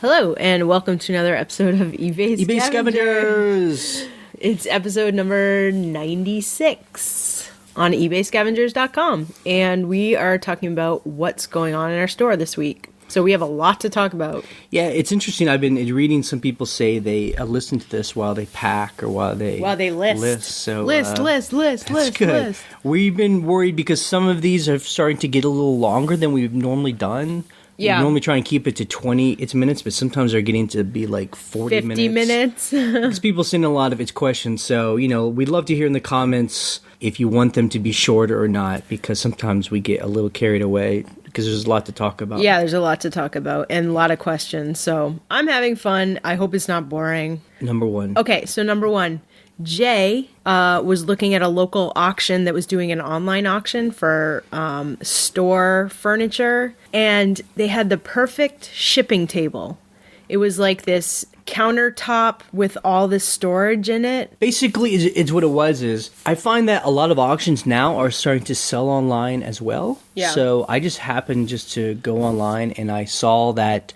Hello, and welcome to another episode of eBay Scavengers. It's episode number 96 on ebayscavengers.com, and we are talking about what's going on in our store this week. So we have a lot to talk about. Yeah, it's interesting. I've been reading some people say they listen to this while they pack or while they list. So list. That's good. We've been worried because some of these are starting to get a little longer than we've normally done. Yeah. We normally try and keep it to 20 minutes, but sometimes they're getting to be like 40 minutes. 50 minutes. Because people send a lot of its questions. So, we'd love to hear in the comments if you want them to be shorter or not, because sometimes we get a little carried away because there's a lot to talk about. Yeah, there's a lot to talk about and a lot of questions. So I'm having fun. I hope it's not boring. Number one. Okay, so number one. Jay was looking at a local auction that was doing an online auction for store furniture, and they had the perfect shipping table. It was like this countertop with all this storage in it. Basically, it's what it was is, I find that a lot of auctions now are starting to sell online as well. Yeah. So I just happened to go online and I saw that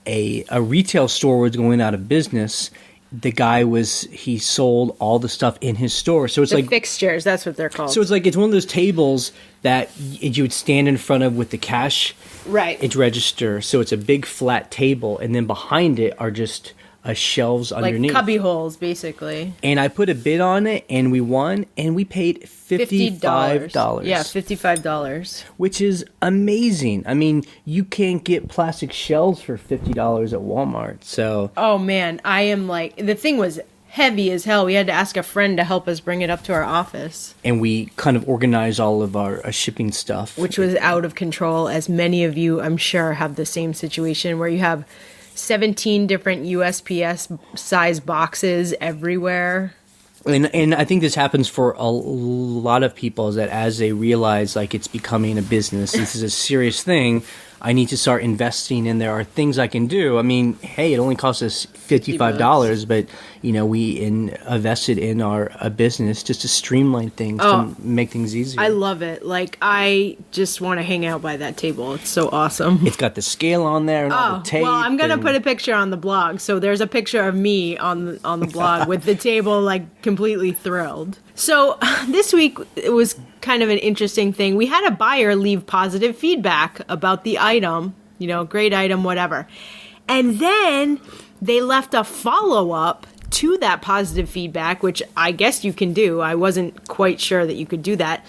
a retail store was going out of business. The guy he sold all the stuff in his store. So it's the like fixtures, that's what they're called. So it's one of those tables that you would stand in front of with the cash. Right. It's register. So it's a big flat table, and then behind it are just shelves underneath. Like cubby holes, basically. And I put a bid on it, and we won, and we paid $55. Yeah, $55. Which is amazing. I mean, you can't get plastic shelves for $50 at Walmart, so... Oh, man, the thing was heavy as hell. We had to ask a friend to help us bring it up to our office. And we kind of organized all of our shipping stuff. Which was out of control, as many of you, I'm sure, have the same situation where you have 17 different USPS size boxes everywhere. And I think this happens for a lot of people, is that as they realize it's becoming a business, this is a serious thing, I need to start investing, and there are things I can do. I mean, hey, it only costs us $55, but we invested in a business just to streamline things, to make things easier. I love it. I just want to hang out by that table. It's so awesome. It's got the scale on there and all the tape. Well, I'm gonna put a picture on the blog. So there's a picture of me on the blog with the table completely thrilled. So this week it was kind of an interesting thing. We had a buyer leave positive feedback about the item, great item, whatever. And then they left a follow-up to that positive feedback, which I guess you can do. I wasn't quite sure that you could do that.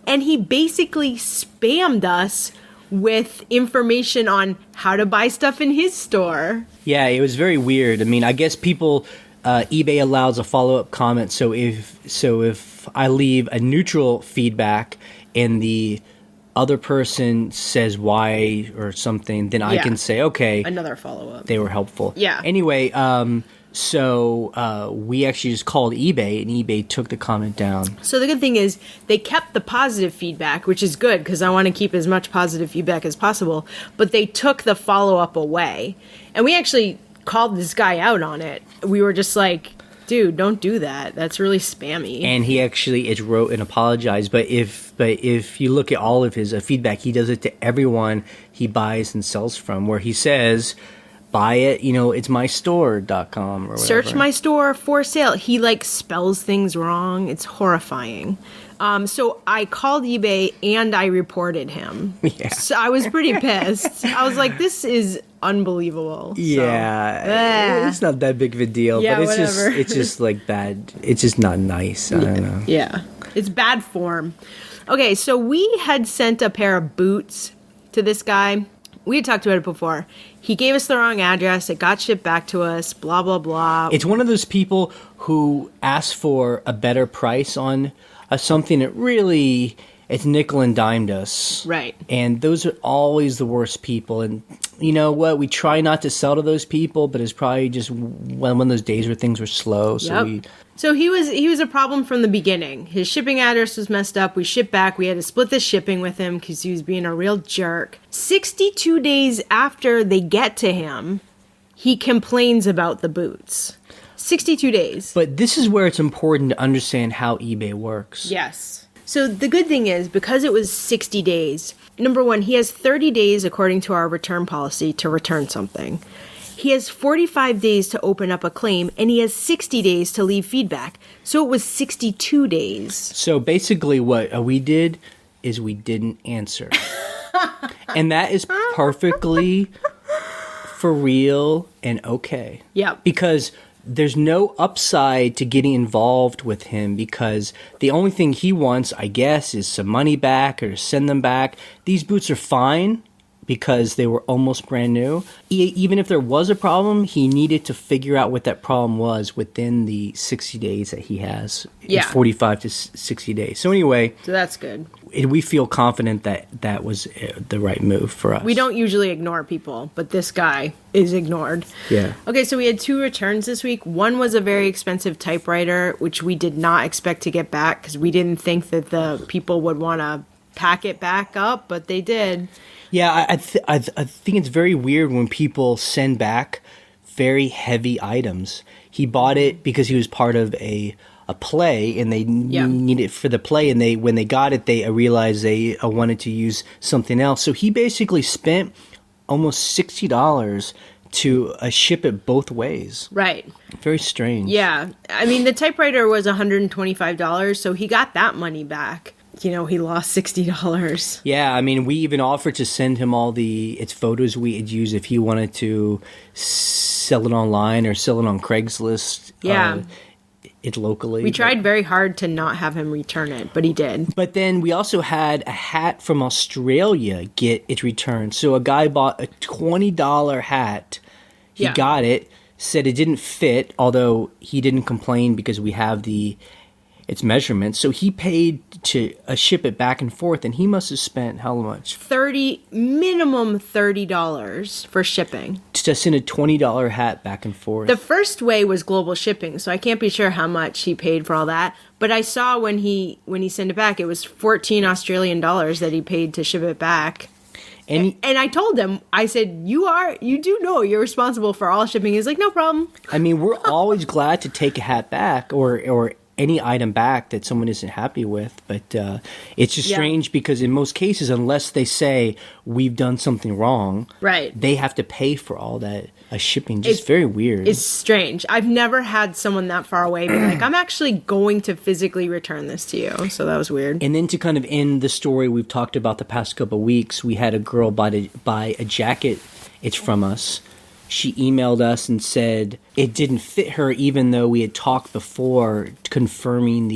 And he basically spammed us with information on how to buy stuff in his store. Yeah, it was very weird. I mean, I guess people... eBay allows a follow-up comment, so if I leave a neutral feedback and the other person says why or something, then I can say, okay, another follow-up. They were helpful. Yeah. Anyway, so we actually just called eBay, and eBay took the comment down. So the good thing is they kept the positive feedback, which is good because I want to keep as much positive feedback as possible, but they took the follow-up away. And we actually called this guy out on it. We were just like, dude, don't do that. That's really spammy. And he actually wrote and apologized. But if you look at all of his feedback, he does it to everyone he buys and sells from, where he says, buy it, it's mystore.com or whatever. Search my store for sale. He spells things wrong. It's horrifying. So I called eBay and I reported him. Yeah. So I was pretty pissed. I was like, this is unbelievable. Yeah. It's not that big of a deal, yeah, but it's whatever. just bad. It's just not nice. I don't know. Yeah. It's bad form. Okay, so we had sent a pair of boots to this guy. We had talked about it before. He gave us the wrong address. It got shipped back to us, blah, blah, blah. It's one of those people who ask for a better price on something that really, it's nickel and dimed us. Right. And those are always the worst people. And you know what? We try not to sell to those people, but it's probably just one of those days where things were slow. So he was a problem from the beginning. His shipping address was messed up. We shipped back. We had to split the shipping with him because he was being a real jerk. 62 days after they get to him, he complains about the boots. 62 days. But this is where it's important to understand how eBay works. Yes. So the good thing is, because it was 60 days, number one, he has 30 days, according to our return policy, to return something. He has 45 days to open up a claim, and he has 60 days to leave feedback. So it was 62 days. So basically what we did is we didn't answer. And that is perfectly for real and okay. Yeah. Because there's no upside to getting involved with him, because the only thing he wants, I guess, is some money back or to send them back. These boots are fine because they were almost brand new. Even if there was a problem, he needed to figure out what that problem was within the 60 days that he has. Yeah. 45 to 60 days. So anyway. So that's good. We feel confident that that was the right move for us. We don't usually ignore people, but this guy is ignored. Yeah. Okay, so we had 2 returns this week. One was a very expensive typewriter, which we did not expect to get back because we didn't think that the people would want to pack it back up, but they did. Yeah, I think it's very weird when people send back very heavy items. He bought it because he was part of a play, and they need it for the play, and when they got it, they realized they wanted to use something else. So he basically spent almost $60 to ship it both ways. Right. Very strange. Yeah. I mean, the typewriter was $125, so he got that money back. You know, he lost $60. Yeah, I mean, we even offered to send him all its photos we'd use if he wanted to sell it online or sell it on Craigslist. Yeah. It locally. We tried very hard to not have him return it, but he did. But then we also had a hat from Australia get its return. So a guy bought a $20 hat. He got it, said it didn't fit, although he didn't complain because we have its measurements. So he paid to ship it back and forth, and he must have spent how much? Minimum $30 for shipping. To send a $20 hat back and forth. The first way was global shipping, so I can't be sure how much he paid for all that. But I saw when he sent it back, it was 14 Australian dollars that he paid to ship it back. And I told him, I said, you do know you're responsible for all shipping. He's like, no problem. I mean, we're always glad to take a hat back or any item back that someone isn't happy with, but it's just strange because in most cases, unless they say we've done something wrong, right, they have to pay for all that shipping. Just very weird. It's strange. I've never had someone that far away be like, I'm actually going to physically return this to you. So that was weird. And then to kind of end the story we've talked about the past couple of weeks, we had a girl buy a jacket. It's from us. She emailed us and said it didn't fit her, even though we had talked before confirming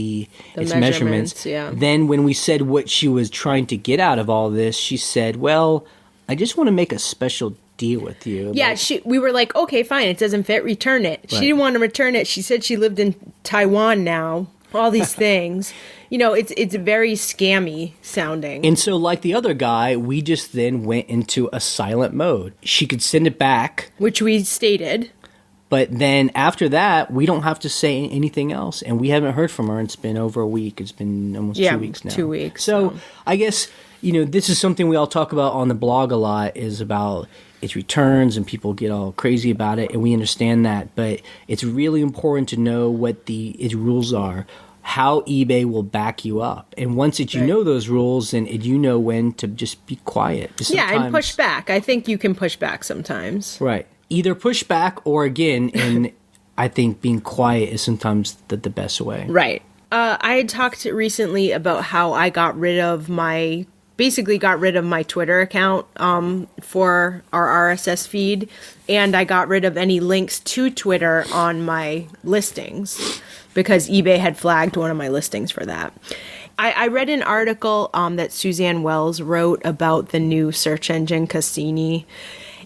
its measurements. Yeah. Then when we said what she was trying to get out of all this, she said, well, I just want to make a special deal with you. Yeah, we were like, okay, fine, it doesn't fit, return it. Right. She didn't want to return it. She said she lived in Taiwan now. All these things. You know, it's very scammy sounding. And so like the other guy, we just then went into a silent mode. She could send it back. Which we stated. But then after that, we don't have to say anything else. And we haven't heard from her. It's been over a week. It's been almost 2 weeks now. 2 weeks. So I guess, this is something we all talk about on the blog a lot, is about its returns, and people get all crazy about it. And we understand that. But it's really important to know what its rules are, how eBay will back you up. And once you know those rules, then you know when to just be quiet. And push back. I think you can push back sometimes. Right. Either push back or, again, and I think being quiet is sometimes the best way. Right. I had talked recently about how I got rid of my Twitter account for our RSS feed, and I got rid of any links to Twitter on my listings because eBay had flagged one of my listings for that. I read an article that Suzanne Wells wrote about the new search engine Cassini,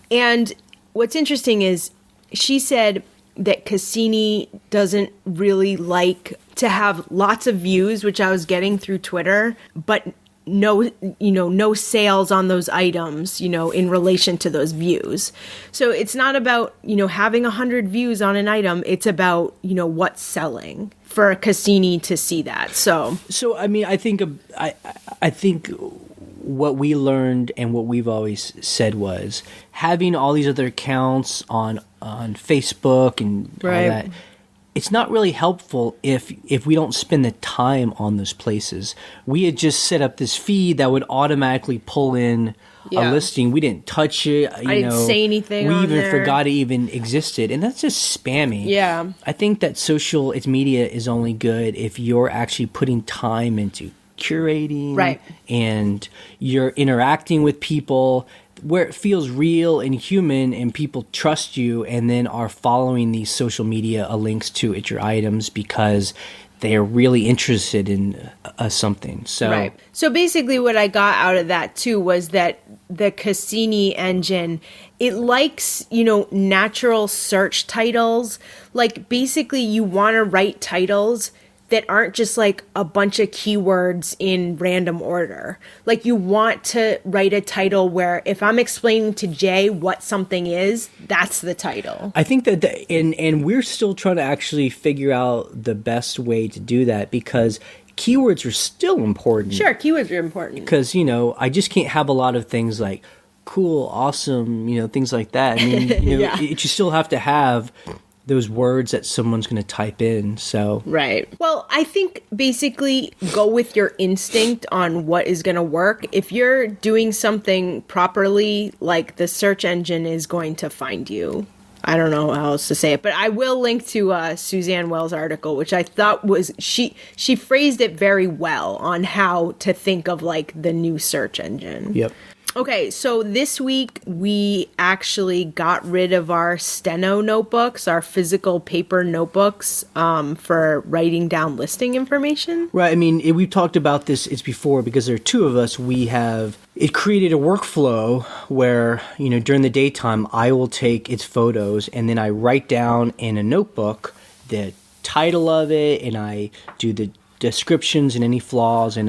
and what's interesting is she said that Cassini doesn't really like to have lots of views, which I was getting through Twitter, but no sales on those items, in relation to those views. So it's not about, having 100 views on an item. It's about, what's selling for Cassini to see that. So I mean, I think what we learned and what we've always said was having all these other accounts on Facebook and all that it's not really helpful if we don't spend the time on those places. We had just set up this feed that would automatically pull in a listing. We didn't touch it. I didn't say anything We on even there. forgot it even existed. And that's just spammy. Yeah. I think that social media is only good if you're actually putting time into curating. Right. And you're interacting with people where it feels real and human and people trust you and then are following these social media links to your items because they're really interested in something. So, right. So basically what I got out of that too was that the Cassini engine, it likes, natural search titles. Like basically you want to write titles that aren't just like a bunch of keywords in random order. Like you want to write a title where if I'm explaining to Jay what something is, that's the title. I think that, and we're still trying to actually figure out the best way to do that because keywords are still important. Sure, keywords are important. Because, I just can't have a lot of things like cool, awesome, things like that. I mean, you still have to have those words that someone's going to type in. So right. Well, I think basically go with your instinct on what is going to work. If you're doing something properly, like the search engine is going to find you. I don't know how else to say it, but I will link to Suzanne Wells' article, which I thought was she phrased it very well on how to think of like the new search engine. Yep. Okay, so this week we actually got rid of our steno notebooks, our physical paper notebooks, for writing down listing information. Right. I mean, we've talked about this before because there are two of us. It created a workflow where, during the daytime, I will take its photos and then I write down in a notebook the title of it and I do the descriptions and any flaws and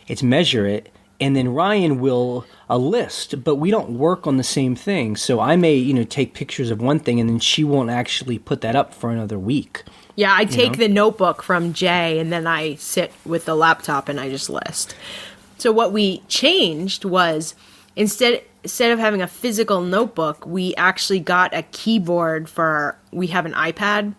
it's measure it. And then Ryan will list, but we don't work on the same thing. So I may, take pictures of one thing and then she won't actually put that up for another week. Yeah, I take the notebook from Jay and then I sit with the laptop and I just list. So what we changed was instead of having a physical notebook, we actually got a keyboard we have an iPad.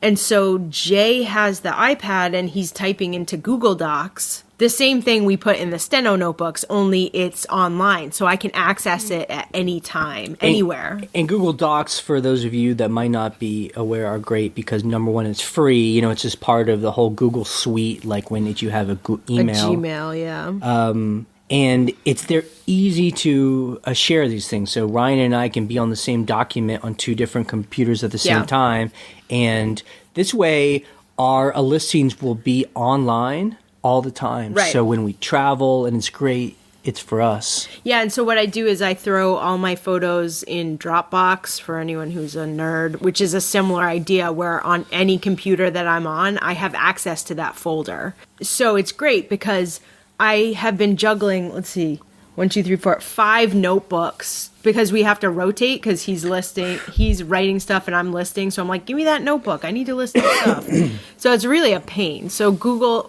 And so Jay has the iPad and he's typing into Google Docs. The same thing we put in the steno notebooks, only it's online. So I can access it at any time, anywhere. And Google Docs, for those of you that might not be aware, are great because, number one, it's free. It's just part of the whole Google suite, like when you have email. A Gmail, yeah. And they're easy to share these things. So Ryan and I can be on the same document on two different computers at the same time. And this way, our listings will be online all the time. Right. So when we travel and it's great, it's for us. Yeah, and so what I do is I throw all my photos in Dropbox for anyone who's a nerd, which is a similar idea where on any computer that I'm on, I have access to that folder. So it's great because I have been juggling, 5 notebooks because we have to rotate because he's writing stuff and I'm listing. So I'm like, give me that notebook. I need to list that stuff. So it's really a pain. So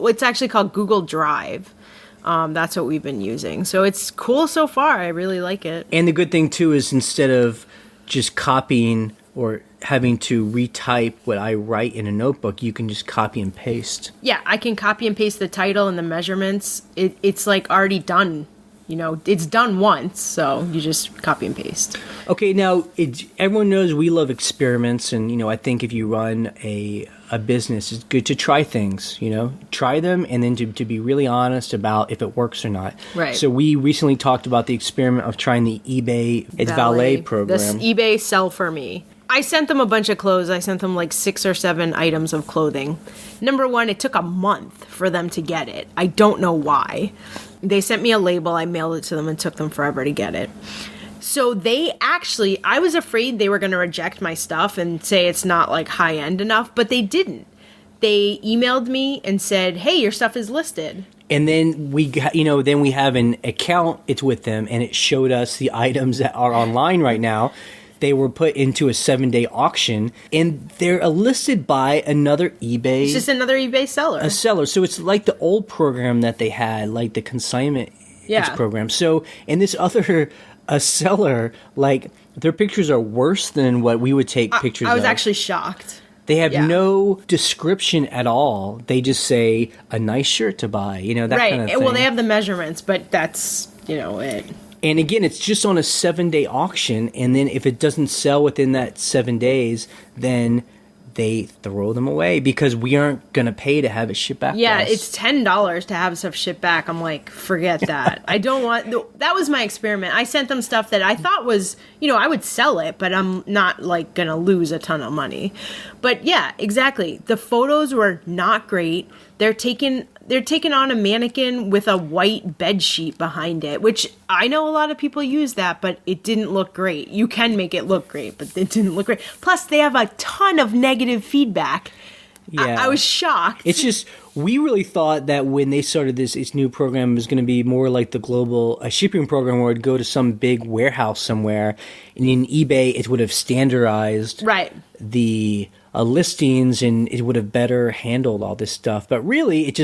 it's actually called Google Drive. That's what we've been using. So it's cool so far. I really like it. And the good thing too is instead of just copying or having to retype what I write in a notebook, you can just copy and paste. Yeah, I can copy and paste the title and the measurements. It's like already done. It's done once, so you just copy and paste. Okay, now everyone knows we love experiments, and I think if you run a business, it's good to try things. Try them, and then to be really honest about if it works or not. Right. So we recently talked about the experiment of trying the eBay Valet program. This eBay Sell For Me. I sent them a bunch of clothes. I sent them like 6 or 7 items of clothing. Number one, it took a month for them to get it. I don't know why. They sent me a label. I mailed it to them and took them forever to get it. So I was afraid they were going to reject my stuff and say it's not like high end enough, but they didn't. They emailed me and said, hey, your stuff is listed. And then we have an account. It's with them, and it showed us the items that are online right now. They were put into a 7-day auction, and they're listed by another eBay. It's just another eBay seller. A seller. So it's like the old program that they had, like the consignment program. So, and this other seller, like their pictures are worse than what we would take pictures of. I was actually shocked. They have Yeah. no description at all. They just say a nice shirt to buy, that Right. kind of thing. Well, they have the measurements, but that's, it. And again, it's just on a 7-day auction, and then if it doesn't sell within that 7 days, then they throw them away because we aren't going to pay to have it shipped back Yeah, to us. it's $10 to have stuff shipped back. I'm like, forget that. I don't want... That was my experiment. I sent them stuff that I thought was, I would sell it, but I'm not, like, going to lose a ton of money. But, yeah, exactly. The photos were not great. They're taking on a mannequin with a white bed sheet behind it, which I know a lot of people use that, but it didn't look great. You can make it look great, but it didn't look great. Plus, they have a ton of negative feedback. Yeah. I was shocked. It's just, we really thought that when they started this new program, it was going to be more like the global shipping program where it'd go to some big warehouse somewhere, and in eBay, it would have standardized the listings, and it would have better handled all this stuff. But really, it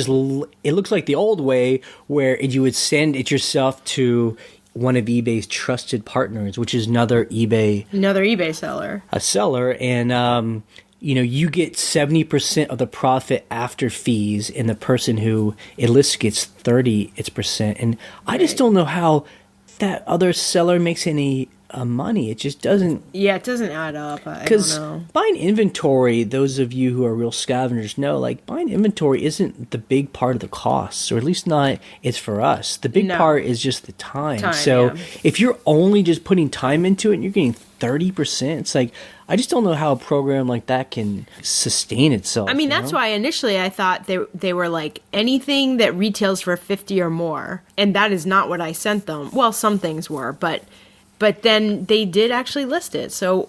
looks like the old way where you would send it yourself to one of eBay's trusted partners, which is another eBay seller. A seller, and you get 70% of the profit after fees, and the person who it lists gets 30%. And I just don't know how that other seller makes any money. It just doesn't. Yeah, it doesn't add up. I don't Because know. buying inventory, those of you who are real scavengers know, like, buying inventory isn't the big part of the costs, or at least not it's for us. The big part is just the time. So if you're only just putting time into it and you're getting 30%, it's like, I just don't know how a program like that can sustain itself. I mean, that's why initially I thought they were like anything that retails for 50 or more, and that is not what I sent them. Well, some things were, but then they did actually list it. So,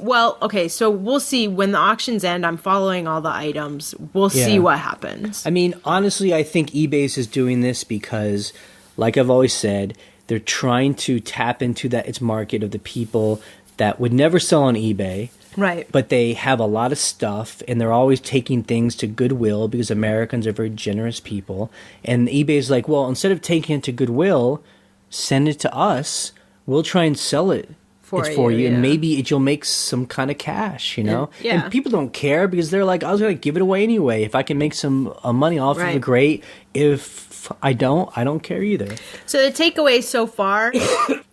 so we'll see when the auctions end. I'm following all the items. We'll see what happens. I mean, honestly, I think eBay's is doing this because, like I've always said, they're trying to tap into its market of the people that would never sell on eBay. Right. But they have a lot of stuff, and they're always taking things to Goodwill because Americans are very generous people. And eBay's like, well, instead of taking it to Goodwill, send it to us. We'll try and sell it for you, and maybe you'll make some kind of cash, Yeah. And people don't care because they're like, I was going to give it away anyway. If I can make some money off of it, great. If I don't care either. So the takeaway so far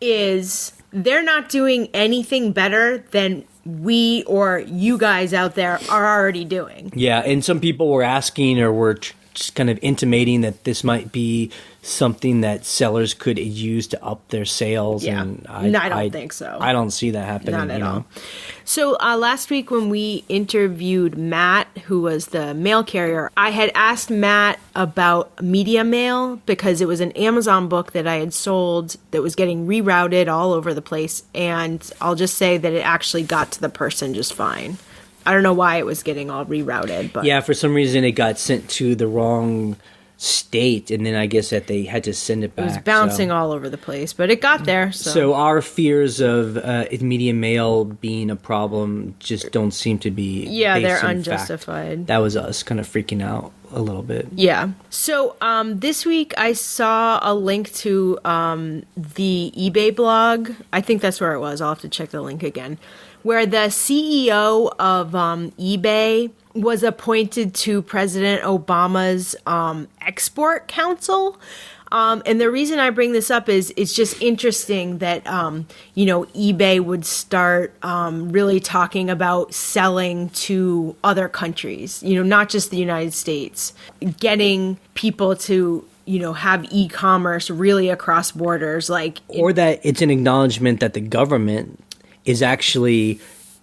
is they're not doing anything better than we or you guys out there are already doing. Yeah, and some people were asking or were just kind of intimating that this might be something that sellers could use to up their sales. Yeah, and I don't think so. I don't see that happening. Not at all. So last week when we interviewed Matt, who was the mail carrier, I had asked Matt about media mail because it was an Amazon book that I had sold that was getting rerouted all over the place. And I'll just say that it actually got to the person just fine. I don't know why it was getting all rerouted, but yeah, for some reason it got sent to the wrong state, and then I guess that they had to send it back. It was bouncing all over the place, but it got there. So our fears of media mail being a problem just don't seem to be they're based in unjustified. fact. That was us kind of freaking out a little bit. Yeah. So this week I saw a link to the eBay blog. I think that's where it was. I'll have to check the link again. Where the CEO of eBay was appointed to President Obama's export council. And the reason I bring this up is it's just interesting that, eBay would start really talking about selling to other countries, not just the United States, getting people to have e-commerce really across borders. Or that it's an acknowledgement that the government is actually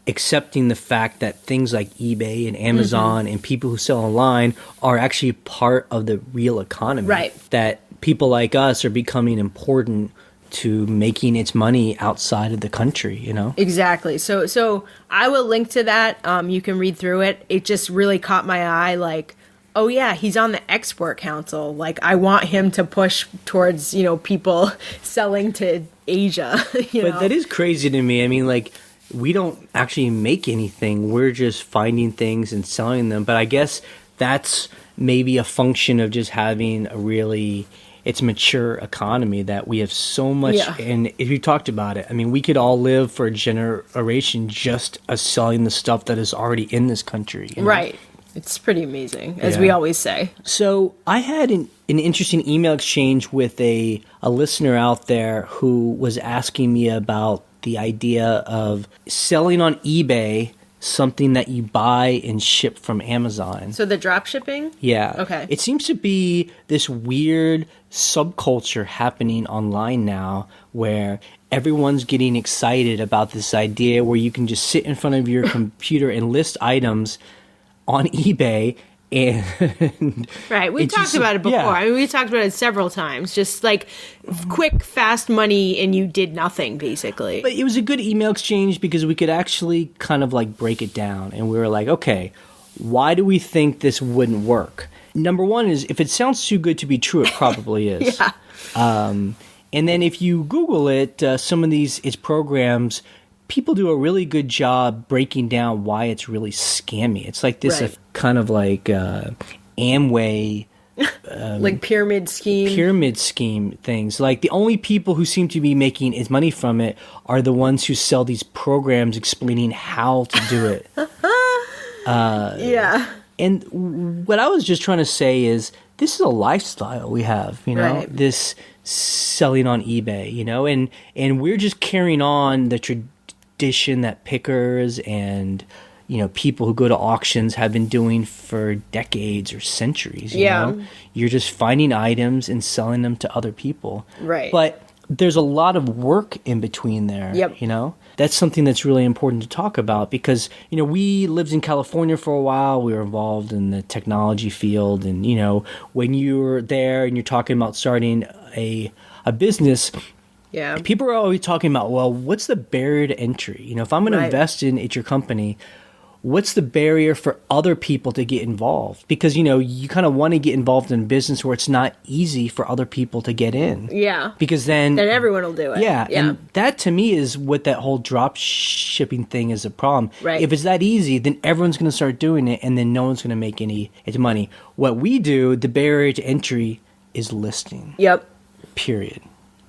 accepting the fact that things like eBay and Amazon and people who sell online are actually part of the real economy. Right. That people like us are becoming important to making its money outside of the country, Exactly. So I will link to that. You can read through it. It just really caught my eye, oh yeah, he's on the export council. I want him to push towards, people selling to Asia. But that is crazy to me. I mean, we don't actually make anything. We're just finding things and selling them. But I guess that's maybe a function of just having a really it's a mature economy that we have so much. Yeah. And if you talked about it, I mean, we could all live for a generation just selling the stuff that is already in this country. You know? Right. It's pretty amazing, as Yeah. we always say. So I had an interesting email exchange with a listener out there who was asking me about the idea of selling on eBay something that you buy and ship from Amazon. So the drop shipping? Yeah. Okay. It seems to be this weird subculture happening online now where everyone's getting excited about this idea where you can just sit in front of your computer and list items on eBay. And Right. We've talked about it before. Yeah. I mean, we've talked about it several times. Just like quick, fast money and you did nothing, basically. But it was a good email exchange because we could actually kind of like break it down. And we were like, okay, why do we think this wouldn't work? Number one is if it sounds too good to be true, it probably is. Yeah. And then if you Google it, some of its programs, people do a really good job breaking down why it's really scammy. It's like this Right. kind of like Amway Like pyramid scheme. things. Like the only people who seem to be making his money from it are the ones who sell these programs explaining how to do it. Yeah. And what I was just trying to say is this is a lifestyle we have, you know, Right. this selling on eBay, you know, and we're just carrying on the tradition that pickers and, you know, people who go to auctions have been doing for decades or centuries, you Yeah. know. You're just finding items and selling them to other people. Right. But there's a lot of work in between there, Yep. you know. That's something that's really important to talk about because, you know, we lived in California for a while. We were involved in the technology field. And, you know, when you're there and you're talking about starting a business, Yeah. people are always talking about, well, what's the barrier to entry? You know, if I'm going to Right. invest at your company, what's the barrier for other people to get involved? Because, you know, you kind of want to get involved in a business where it's not easy for other people to get in. Yeah. Because then everyone will do it. yeah, Yeah. and that to me is what that whole drop shipping thing is a problem. Right. If it's that easy, then everyone's going to start doing it, and then no one's going to make any money. What we do, the barrier to entry, is listing. Yep. Period.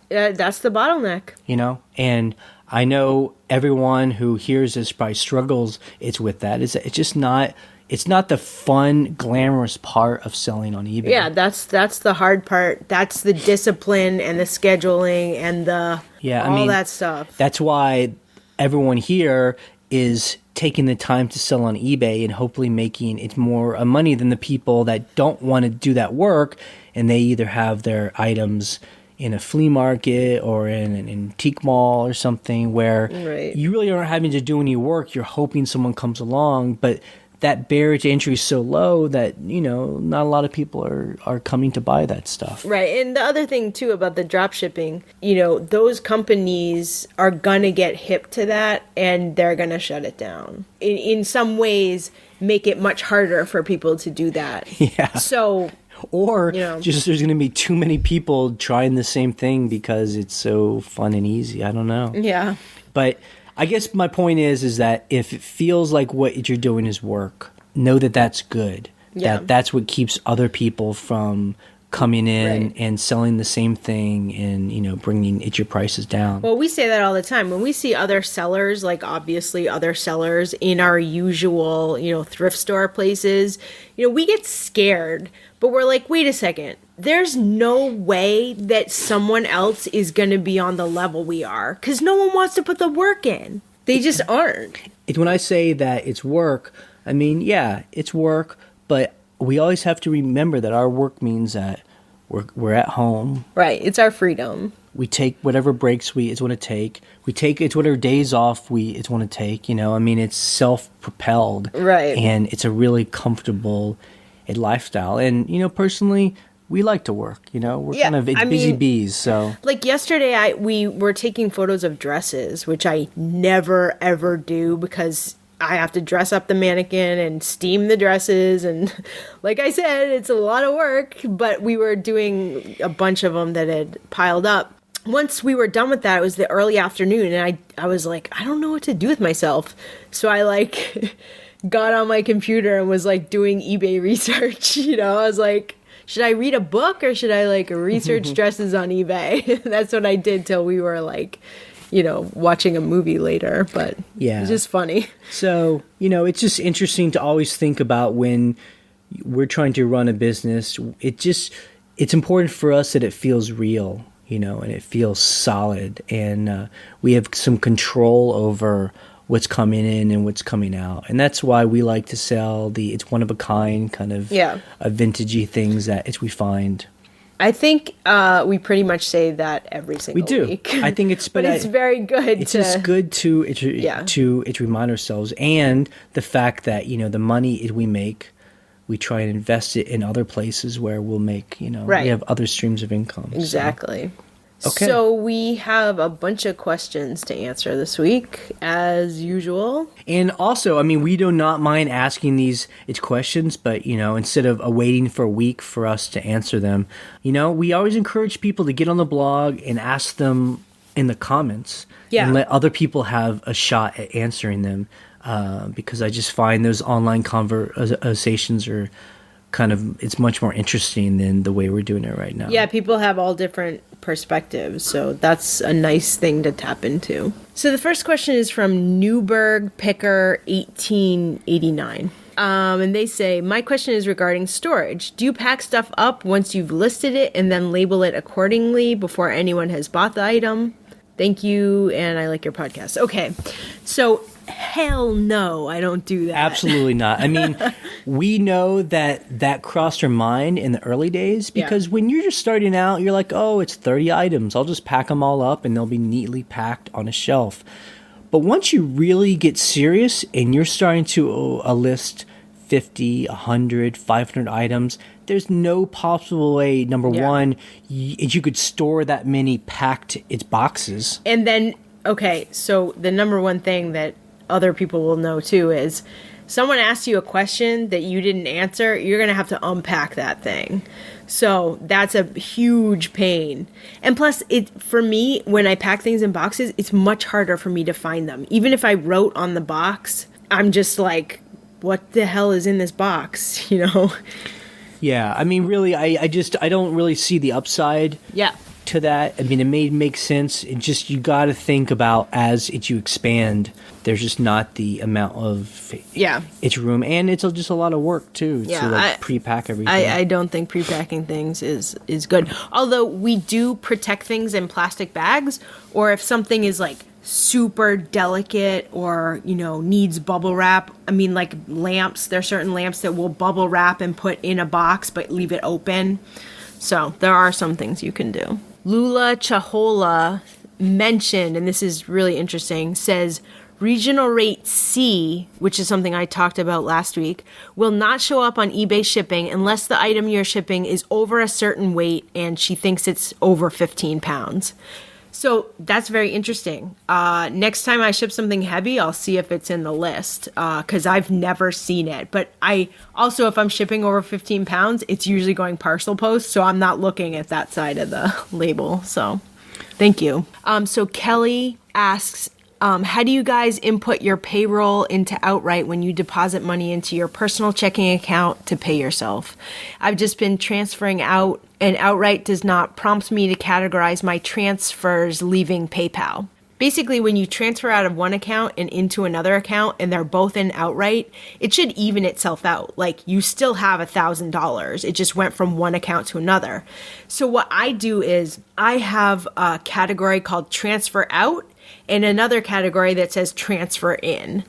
That's the bottleneck. You know, and I know everyone who hears this probably struggles. It's with that. It's just not. It's not the fun, glamorous part of selling on eBay. Yeah, that's the hard part. That's the discipline and the scheduling and the all that stuff. That's why everyone here is taking the time to sell on eBay and hopefully making it more money than the people that don't want to do that work, and they either have their items in a flea market or in an antique mall or something where Right. you really aren't having to do any work. You're hoping someone comes along, but that barrier to entry is so low that, you know, not a lot of people are coming to buy that stuff. Right. And the other thing too about the drop shipping, you know, those companies are gonna get hip to that and they're gonna shut it down. In some ways make it much harder for people to do that. Yeah. So Or You know. just there's going to be too many people trying the same thing because it's so fun and easy. I don't know. yeah. But I guess my point is that if it feels like what you're doing is work, know that that's good. Yeah. That's what keeps other people from coming in Right. and selling the same thing and, you know, bringing your prices down. Well, we say that all the time. When we see other sellers, like obviously other sellers in our usual, you know, thrift store places, you know, we get scared. But we're like, wait a second. There's no way that someone else is going to be on the level we are because no one wants to put the work in. They just aren't. When I say that it's work, I mean, yeah, it's work, but we always have to remember that our work means that we're at home. Right. It's our freedom. We take whatever breaks it's want to take. It's whatever days off it's want to take. You know, I mean, it's self-propelled. Right. And it's a really comfortable lifestyle. And, you know, personally, we like to work. You know, we're Yeah, busy I mean, bees. So Like yesterday, we were taking photos of dresses, which I never ever do because I have to dress up the mannequin and steam the dresses. And like I said, it's a lot of work, but we were doing a bunch of them that had piled up. Once we were done with that, it was the early afternoon and I was like, I don't know what to do with myself. So I like got on my computer and was like doing eBay research. You know, I was like should I read a book or should I like research dresses on eBay? That's what I did till we were like, watching a movie later, but yeah, it's just funny. So, it's just interesting to always think about when we're trying to run a business. It's important for us that it feels real, and it feels solid, and we have some control over what's coming in and what's coming out. And that's why we like to sell it's one of a kind kind of vintagey things that we find. I think we pretty much say that every single week. I think it's but it's very good. It's just good to remind ourselves, and the fact that the money we make, we try and invest it in other places where we'll make we have other streams of income. Exactly. So. Okay. So we have a bunch of questions to answer this week, as usual. And also, we do not mind asking these questions, but, instead of waiting for a week for us to answer them, we always encourage people to get on the blog and ask them in the comments and let other people have a shot at answering them, because I just find those online conversations are it's much more interesting than the way we're doing it right now. Yeah, people have all different perspectives, so that's a nice thing to tap into. So the first question is from Newberg Picker 1889. And they say, my question is regarding storage. Do you pack stuff up once you've listed it and then label it accordingly before anyone has bought the item? Thank you, and I like your podcast. Okay, so hell no, I don't do that. Absolutely not. We know that crossed our mind in the early days, because when you're just starting out, you're like, oh, it's 30 items. I'll just pack them all up and they'll be neatly packed on a shelf. But once you really get serious and you're starting to list 50, 100, 500 items, there's no possible way, number one, you could store that many packed boxes. And then, okay, so the number one thing that other people will know too is someone asks you a question that you didn't answer, you're going to have to unpack that thing. So that's a huge pain. And plus, for me, when I pack things in boxes, it's much harder for me to find them. Even if I wrote on the box, I'm just like, what the hell is in this box, Yeah, really, I don't really see the upside to that. It may make sense. It just, you got to think about as you expand, there's just not the amount of it's room, and it's just a lot of work too to pre-pack everything. I don't think pre-packing things is good. Although we do protect things in plastic bags, or if something is like super delicate or needs bubble wrap. Like lamps, there are certain lamps that will bubble wrap and put in a box but leave it open. So there are some things you can do. Lula Chahola mentioned, and this is really interesting, says regional rate C, which is something I talked about last week, will not show up on eBay shipping unless the item you're shipping is over a certain weight and she thinks it's over 15 pounds. So that's very interesting. Next time I ship something heavy, I'll see if it's in the list, because I've never seen it. But I also, if I'm shipping over 15 pounds, it's usually going parcel post, so I'm not looking at that side of the label. So thank you. So Kelly asks, how do you guys input your payroll into Outright when you deposit money into your personal checking account to pay yourself? I've just been transferring out, and Outright does not prompt me to categorize my transfers leaving PayPal. Basically, when you transfer out of one account and into another account and they're both in Outright, it should even itself out. Like, you still have $1,000. It just went from one account to another. So what I do is I have a category called transfer out and another category that says transfer in.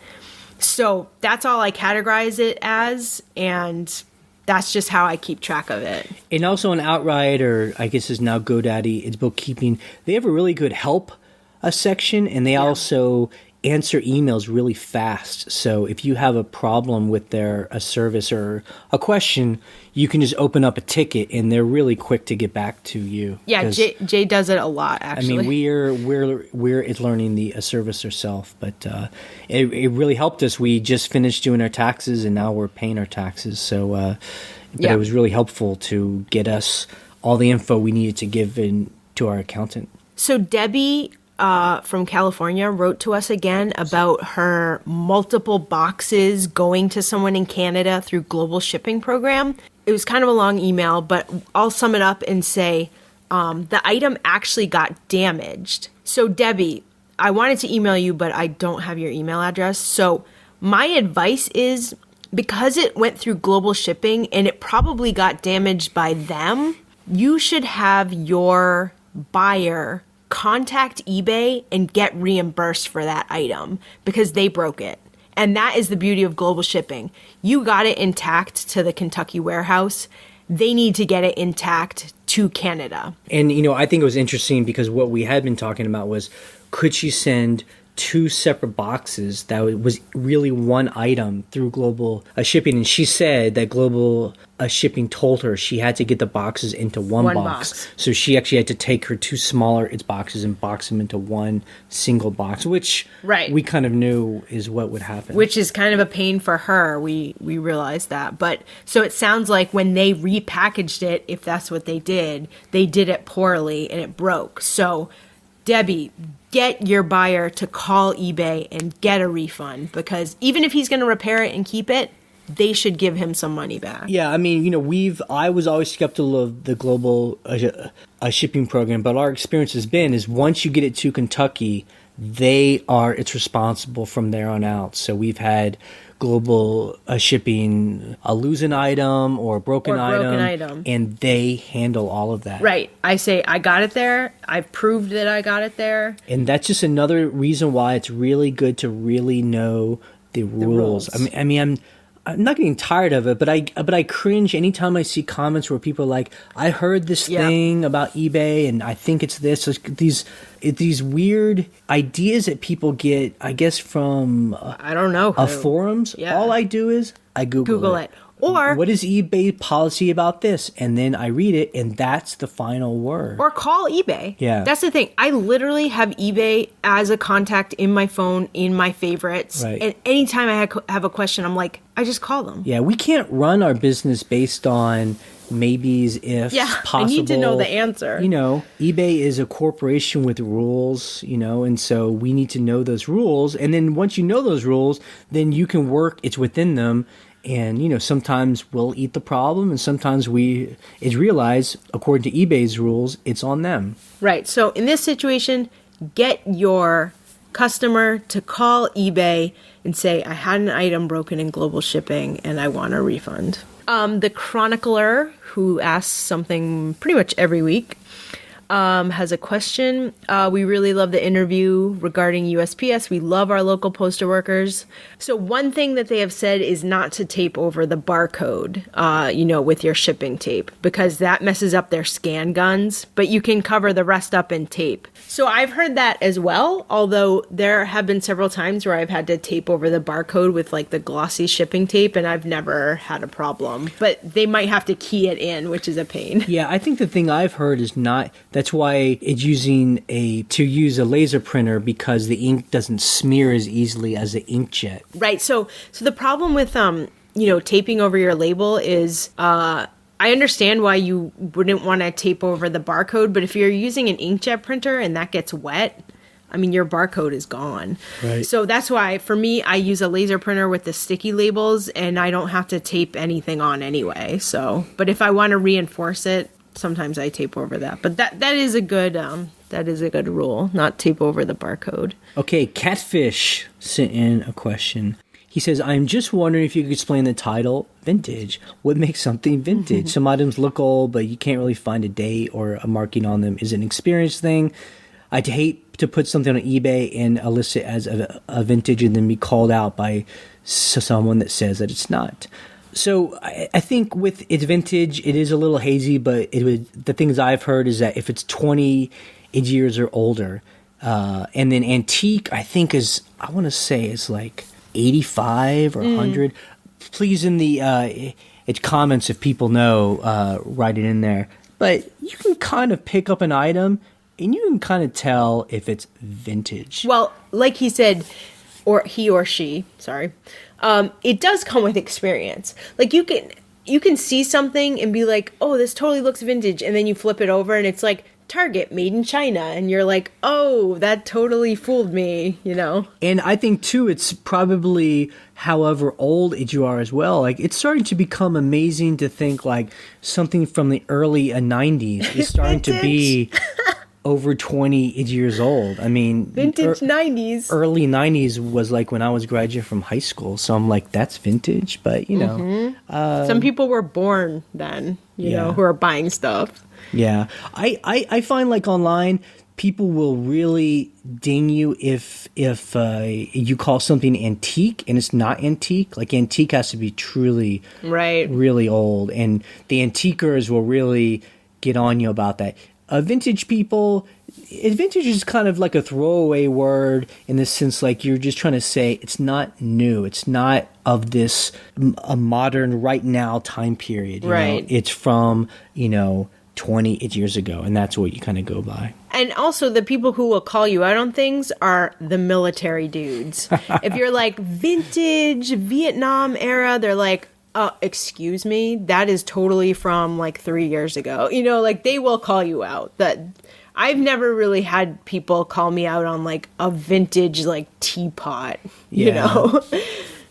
So that's all I categorize it as, and that's just how I keep track of it. And also on Outright, or I guess it's now GoDaddy, it's bookkeeping. They have a really good help section, and they also answer emails really fast. So if you have a problem with a service or a question, you can just open up a ticket, and they're really quick to get back to you. Yeah, Jay does it a lot, actually. We're learning the service ourselves, but it really helped us. We just finished doing our taxes, and now we're paying our taxes. So, it was really helpful to get us all the info we needed to give in to our accountant. So Debbie from California wrote to us again about her multiple boxes going to someone in Canada through Global Shipping Program. it was kind of a long email, but I'll sum it up and say the item actually got damaged. So Debbie, I wanted to email you, but I don't have your email address. So my advice is, because it went through global shipping and it probably got damaged by them, you should have your buyer contact eBay and get reimbursed for that item because they broke it. And that is the beauty of global shipping. You got it intact to the Kentucky warehouse. They need to get it intact to Canada. And, I think it was interesting because what we had been talking about was, could she send 2 separate boxes that was really one item through global shipping? And she said that global shipping told her she had to get the boxes into one box. So she actually had to take her 2 smaller boxes and box them into one single box, which we kind of knew is what would happen. Which is kind of a pain for her. We realized that. But so it sounds like when they repackaged it, if that's what they did it poorly and it broke. So Debbie, get your buyer to call eBay and get a refund, because even if he's going to repair it and keep it, they should give him some money back. Yeah, I mean, I was always skeptical of the global shipping program, but our experience has been is once you get it to Kentucky, it's responsible from there on out. So we've had global shipping lose an item or a broken item, and they handle all of that. Right. I say, I got it there. I've proved that I got it there. And that's just another reason why it's really good to really know the rules. I mean, I'm not getting tired of it, but I cringe anytime I see comments where people are like, I heard this thing about eBay and I think it's this. So these weird ideas that people get, I guess, from I don't know forums. Yeah. All I do is I Google it. Or what is eBay policy about this? And then I read it, and that's the final word. Or call eBay. Yeah. That's the thing. I literally have eBay as a contact in my phone, in my favorites. Right. And anytime I have a question, I'm like, I just call them. Yeah, we can't run our business based on maybes, ifs, possible. I need to know the answer. eBay is a corporation with rules, and so we need to know those rules. And then once you know those rules, then you can work, it's within them. And, sometimes we'll eat the problem, and sometimes it's realized, according to eBay's rules, it's on them. Right. So in this situation, get your customer to call eBay and say, I had an item broken in global shipping and I want a refund. The chronicler, who asks something pretty much every week, has a question. We really love the interview regarding USPS. We love our local postal workers. So one thing that they have said is not to tape over the barcode, with your shipping tape, because that messes up their scan guns, but you can cover the rest up in tape. So I've heard that as well, although there have been several times where I've had to tape over the barcode with like the glossy shipping tape, and I've never had a problem. But they might have to key it in, which is a pain. Yeah, I think the thing I've heard is not... That's why it's to use a laser printer, because the ink doesn't smear as easily as the inkjet. Right. So the problem with taping over your label is I understand why you wouldn't want to tape over the barcode, but if you're using an inkjet printer and that gets wet, I mean, your barcode is gone. Right. So that's why, for me, I use a laser printer with the sticky labels, and I don't have to tape anything on anyway. So, but if I want to reinforce it, sometimes I tape over that. But that is a good rule, not tape over the barcode. Okay, Catfish sent in a question. He says, I'm just wondering if you could explain the title, vintage. What makes something vintage? Some items look old, but you can't really find a date or a marking on them. Is it an experience thing? I'd hate to put something on eBay and list it as a vintage and then be called out by someone that says that it's not. So I think with its vintage, it is a little hazy, but the things I've heard is that if it's 20 years or older, and then antique, I think I want to say it's like 85 or 100. Please, in the comments, if people know, write it in there. But you can kind of pick up an item, and you can kind of tell if it's vintage. Well, like he said, or he or she, sorry, it does come with experience. Like you can see something and be like, oh, this totally looks vintage, and then you flip it over and it's like Target, made in China. And you're like, oh, that totally fooled me, you know? And I think, too, it's probably, however old you are as well, like, it's starting to become amazing to think, like, something from the early 90s is starting to be over 20 years old. I mean, vintage 90s. Early 90s was like when I was graduating from high school. So I'm like, that's vintage. But, you know. Some people were born then, you know, who are buying stuff. Yeah. I find like online, people will really ding you if you call something antique and it's not antique. Like antique has to be truly really old. And the antiquers will really get on you about that. Vintage people, vintage is kind of like a throwaway word in the sense like you're just trying to say it's not new. It's not of this a modern right now time period. You know? It's from, 20 years ago, and that's what you kind of go by. And also the people who will call you out on things are the military dudes. If you're like vintage Vietnam era, they're like, excuse me, that is totally from like 3 years ago. You know, like they will call you out. That I've never really had people call me out on like a vintage like teapot, you know.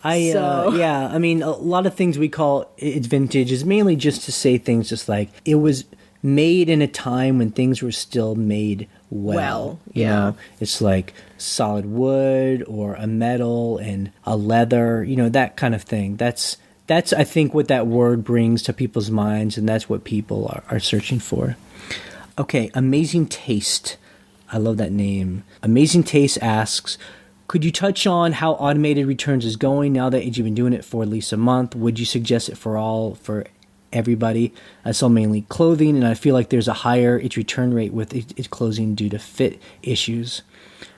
I mean, a lot of things we call it's vintage is mainly just to say things just like it was made in a time when things were still made well. You know, it's like solid wood or a metal and a leather, that kind of thing. That's I think what that word brings to people's minds, and that's what people are searching for. Okay, Amazing Taste. I love that name. Amazing Taste asks, could you touch on how automated returns is going now that you've been doing it for at least a month? Would you suggest it for everybody? I sell mainly clothing, and I feel like there's a higher its return rate with its clothing due to fit issues,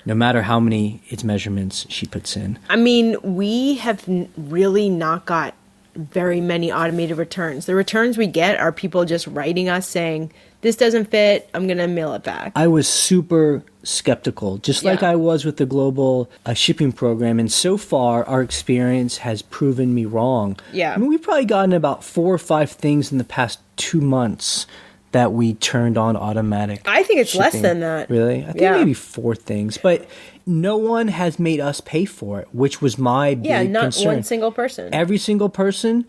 no matter how many its measurements she puts in. I mean, we have really not got very many automated returns. The returns we get are people just writing us saying, this doesn't fit, I'm going to mail it back. I was super skeptical, just like I was with the global shipping program. And so far, our experience has proven me wrong. Yeah. I mean, we've probably gotten about 4 or 5 things in the past 2 months that we turned on automatic I think it's shipping. less than that. Really? I think maybe 4 things. But no one has made us pay for it, which was my big concern. Yeah, not one single person. Every single person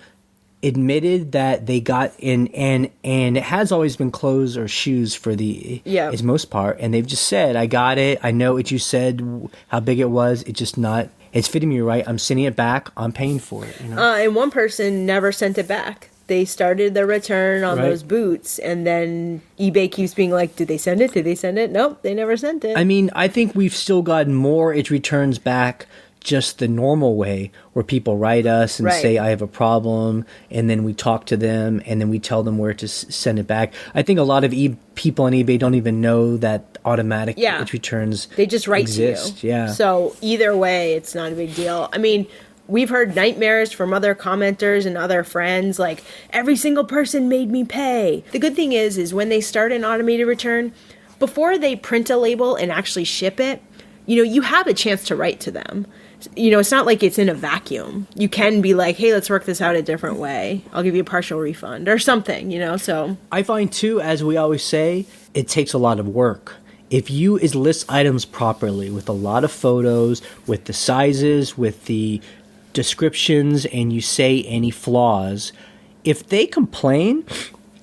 admitted that they got in, and it has always been clothes or shoes for the most part, and they've just said, I got it, I know what you said, how big it was, it's just not, it's fitting me right, I'm sending it back, I'm paying for it. And one person never sent it back. They started the return on those boots, and then eBay keeps being like, did they send it? Did they send it? Nope, they never sent it. I mean, I think we've still gotten more its returns back just the normal way, where people write us and say, I have a problem, and then we talk to them, and then we tell them where to send it back. I think a lot of people on eBay don't even know that automatic its returns they just write exist. to you. Yeah. So either way, it's not a big deal. I mean, we've heard nightmares from other commenters and other friends, like, every single person made me pay. The good thing is when they start an automated return, before they print a label and actually ship it, you have a chance to write to them. It's not like it's in a vacuum. You can be like, hey, let's work this out a different way. I'll give you a partial refund or something, so. I find, too, as we always say, it takes a lot of work. If you list items properly with a lot of photos, with the sizes, with the descriptions, and you say any flaws, if they complain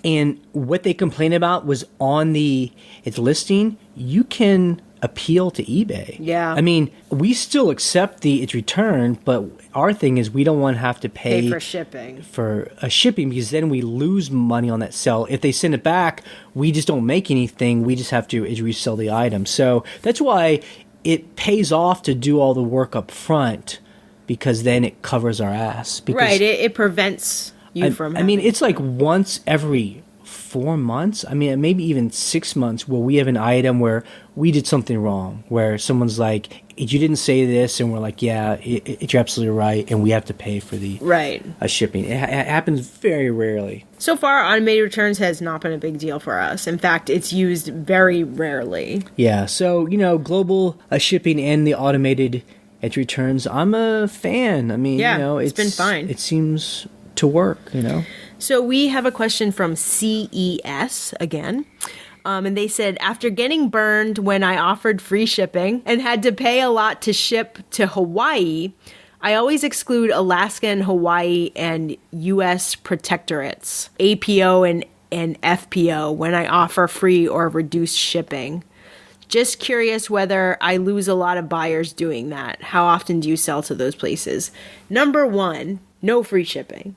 and what they complain about was on its listing, you can appeal to eBay. Yeah. I mean, we still accept its return, but our thing is we don't want to have to pay for shipping. For a shipping, because then we lose money on that sell. If they send it back, we just don't make anything. We just have to resell the item. So that's why it pays off to do all the work up front, because then it covers our ass. Because, it prevents you from I mean, it's like once every 4 months, I mean, maybe even 6 months, where we have an item where we did something wrong, where someone's like, you didn't say this, and we're like, yeah, you're absolutely right, and we have to pay for the shipping. It happens very rarely. So far, automated returns has not been a big deal for us. In fact, it's used very rarely. Yeah, so, global shipping and the automated its returns, I'm a fan. I mean, it's been fine. It seems to work, So we have a question from CES again. And they said, after getting burned when I offered free shipping and had to pay a lot to ship to Hawaii, I always exclude Alaska and Hawaii and U.S. protectorates, APO and FPO, when I offer free or reduced shipping. Just curious whether I lose a lot of buyers doing that. How often do you sell to those places? Number one, no free shipping.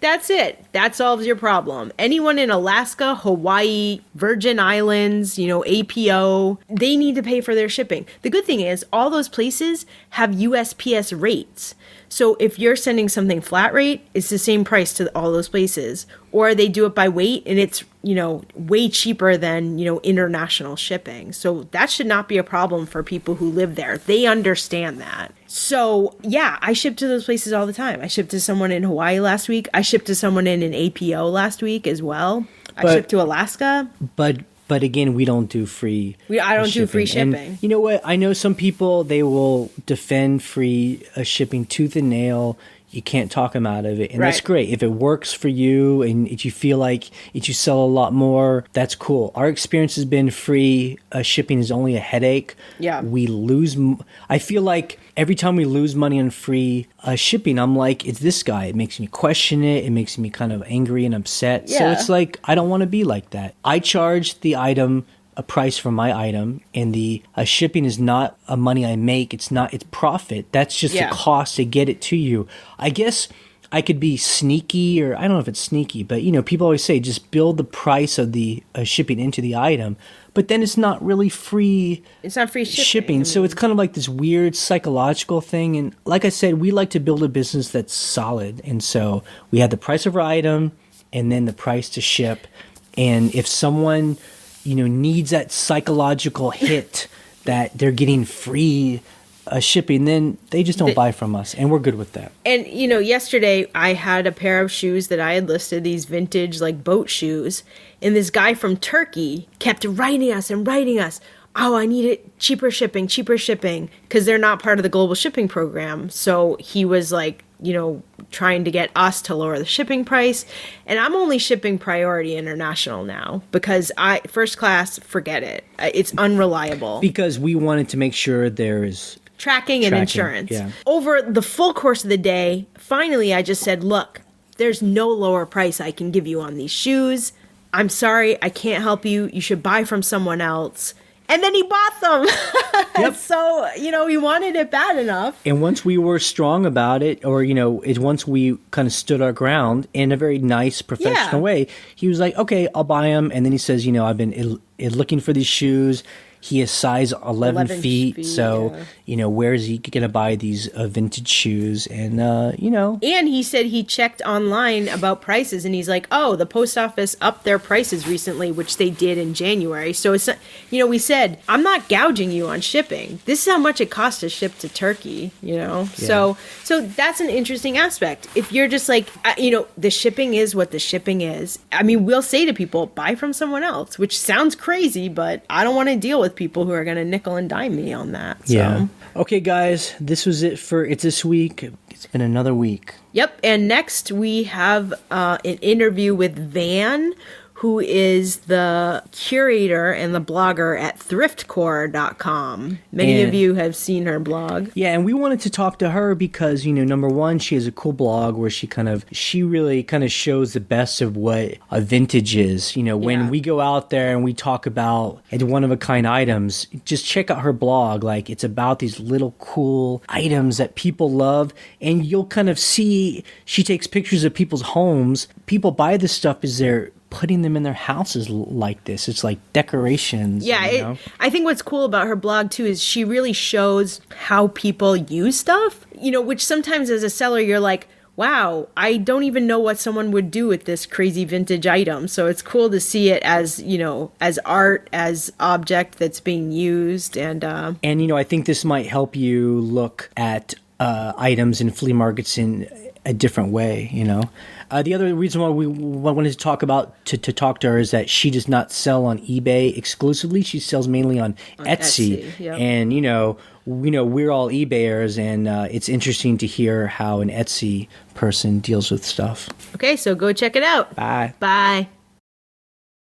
That's it. That solves your problem. Anyone in Alaska, Hawaii, Virgin Islands, APO, they need to pay for their shipping. The good thing is all those places have USPS rates. So if you're sending something flat rate, it's the same price to all those places. Or they do it by weight and it's, way cheaper than, international shipping. So that should not be a problem for people who live there. They understand that. So yeah, I ship to those places all the time. I shipped to someone in Hawaii last week. I shipped to someone in an APO last week as well. I shipped to Alaska. But again, we don't do free I don't do free shipping. And you know what? I know some people, they will defend free shipping tooth and nail. You can't talk them out of it. And that's great. If it works for you and if you feel like if you sell a lot more, that's cool. Our experience has been free shipping is only a headache. Yeah. We lose. I feel like every time we lose money on free shipping, I'm like, it's this guy. It makes me question it. It makes me kind of angry and upset. Yeah. So it's like, I don't want to be like that. I charge the item a price for my item, and the shipping is not a money I make. It's profit. That's just the cost to get it to you. I guess I could be sneaky, or I don't know if it's sneaky, but people always say just build the price of the shipping into the item, but then it's not really free. It's not free shipping. So it's kind of like this weird psychological thing. And like I said, we like to build a business that's solid. And so we had the price of our item and then the price to ship. And if someone needs that psychological hit that they're getting free shipping, then they just don't buy from us, and we're good with that. And yesterday I had a pair of shoes that I had listed, these vintage boat shoes, and this guy from Turkey kept writing us, oh, I need it cheaper shipping, because they're not part of the global shipping program. So he was trying to get us to lower the shipping price. And I'm only shipping priority international now because first class, forget it. It's unreliable. Because we wanted to make sure there is tracking and insurance. Yeah. Over the full course of the day, finally I just said, look, there's no lower price I can give you on these shoes. I'm sorry, I can't help you. You should buy from someone else. And then he bought them. Yep. So, he wanted it bad enough. And once we were strong about it, or, once we kind of stood our ground in a very nice, professional way, he was like, okay, I'll buy them. And then he says, I've been looking for these shoes. He is size 11 feet. So, where is he going to buy these vintage shoes? And, And he said he checked online about prices, and he's like, oh, the post office upped their prices recently, which they did in January. So, it's, we said, I'm not gouging you on shipping. This is how much it costs to ship to Turkey, Yeah. So that's an interesting aspect. If you're just like, the shipping is what the shipping is. I mean, we'll say to people, buy from someone else, which sounds crazy, but I don't want to deal with people who are going to nickel and dime me on that. So. Yeah. Okay, guys, this was it for this week. It's been another week. Yep. And next we have an interview with Van, who is the curator and the blogger at thriftcore.com. Many of you have seen her blog. Yeah, and we wanted to talk to her because, number one, she has a cool blog where she really kind of shows the best of what a vintage is. When we go out there and we talk about one-of-a-kind items, just check out her blog. It's about these little cool items that people love, and you'll kind of see she takes pictures of people's homes. People buy this stuff as they're putting them in their houses like this. It's like decorations. Yeah, I think what's cool about her blog too is she really shows how people use stuff, which sometimes as a seller you're like, wow, I don't even know what someone would do with this crazy vintage item. So it's cool to see it as, as art, as object that's being used. And I think this might help you look at items in flea markets in a different way, The other reason why we wanted to talk to her is that she does not sell on eBay exclusively. She sells mainly on Etsy. Yep. And, we're all eBayers, and it's interesting to hear how an Etsy person deals with stuff. Okay, so go check it out. Bye. Bye.